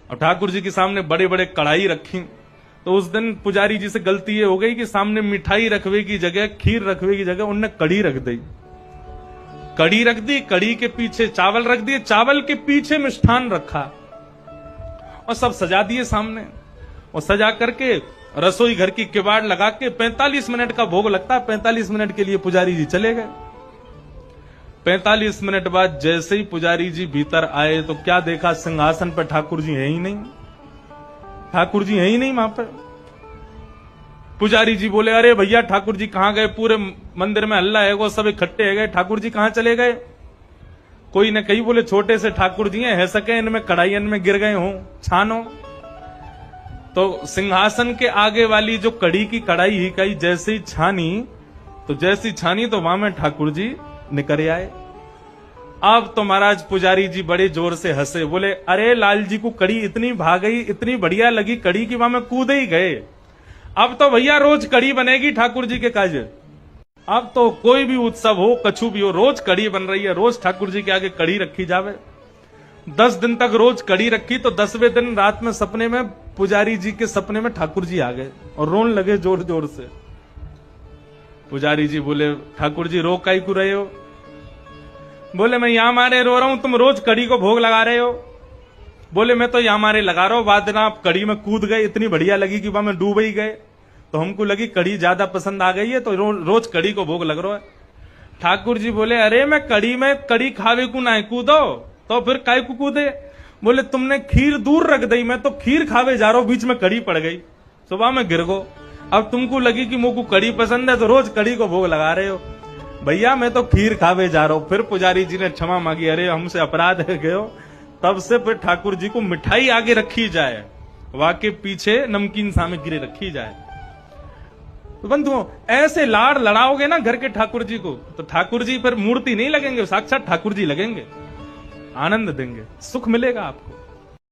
और ठाकुर जी के सामने बड़े बड़े कढ़ाई रखी। तो उस दिन पुजारी जी से गलती ये हो गई कि सामने मिठाई रखवे की जगह, खीर रखवे की जगह उनने कड़ी रख दी। कड़ी रख दी, कड़ी के पीछे चावल रख दिए, चावल के पीछे मिष्ठान रखा और सब सजा दिए सामने। और सजा करके रसोई घर की किवाड़ लगा के 45 मिनट का भोग लगता है, 45 मिनट के लिए पुजारी जी चले गए। 45 मिनट बाद जैसे ही पुजारी जी भीतर आए तो क्या देखा, सिंहासन पर ठाकुर जी है ही नहीं। ठाकुर जी है ही नहीं वहां पर। पुजारी जी बोले, अरे भैया ठाकुर जी कहां गए? पूरे मंदिर में हल्ला है, वो सब इकट्ठे है गए, ठाकुर जी कहां चले गए? कोई ने कही, बोले छोटे से ठाकुर जी है सके, इनमें कढ़ाइयन में गिर गए हों, छानो। तो सिंहासन के आगे वाली जो कड़ी की कढ़ाई ही कही जैसे ही छानी, तो वहां में ठाकुर जी निकल आए। अब तो महाराज पुजारी जी बड़े जोर से हंसे, बोले अरे लाल जी को कड़ी इतनी भा गई, इतनी बढ़िया लगी कड़ी की वहां में कूद ही गए। अब तो भैया रोज कड़ी बनेगी ठाकुर जी के काज। अब तो कोई भी उत्सव हो, कछु भी हो, रोज कड़ी बन रही है, रोज ठाकुर जी के आगे कड़ी रखी जावे। 10 दिन तक रोज कड़ी रखी तो 10वें दिन रात में सपने में पुजारी जी के सपने में ठाकुर जी आ गए और रोन लगे जोर जोर से। पुजारी जी बोले, ठाकुर जी रो काई को रहे हो? बोले मैं यहां मारे रो रहा हूं, तुम रोज कड़ी को भोग लगा रहे हो। बोले मैं तो यहां मारे लगा रहा हूं, बाद ना आप कड़ी में कूद गए, इतनी बढ़िया लगी कि वहां में डूब ही गए, तो हमको लगी कड़ी ज्यादा पसंद आ गई है, तो रोज कड़ी को भोग लग रहा है। ठाकुर जी बोले, अरे मैं कड़ी खावे को ना कूदो, तो फिर काय को कूदे? बोले तुमने खीर दूर रख दी, मैं तो खीर खावे जा रहा हूं, बीच में कड़ी पड़ गई, सुबह में गिर गो। अब तुमको लगी कि मुझको कड़ी पसंद है तो रोज कड़ी को भोग लगा रहे हो। भैया मैं तो खीर खावे जा रहा हूं। फिर पुजारी जी ने क्षमा मांगी, अरे हमसे अपराध है गयो। तब से फिर ठाकुर जी को मिठाई आगे रखी जाए, वाके पीछे नमकीन सामग्री रखी जाए। तो बंधुओं, ऐसे लाड़ लड़ाओगे ना घर के ठाकुर जी को, तो ठाकुर जी फिर मूर्ति नहीं लगेंगे, साक्षात ठाकुर जी लगेंगे, आनंद देंगे, सुख मिलेगा आपको।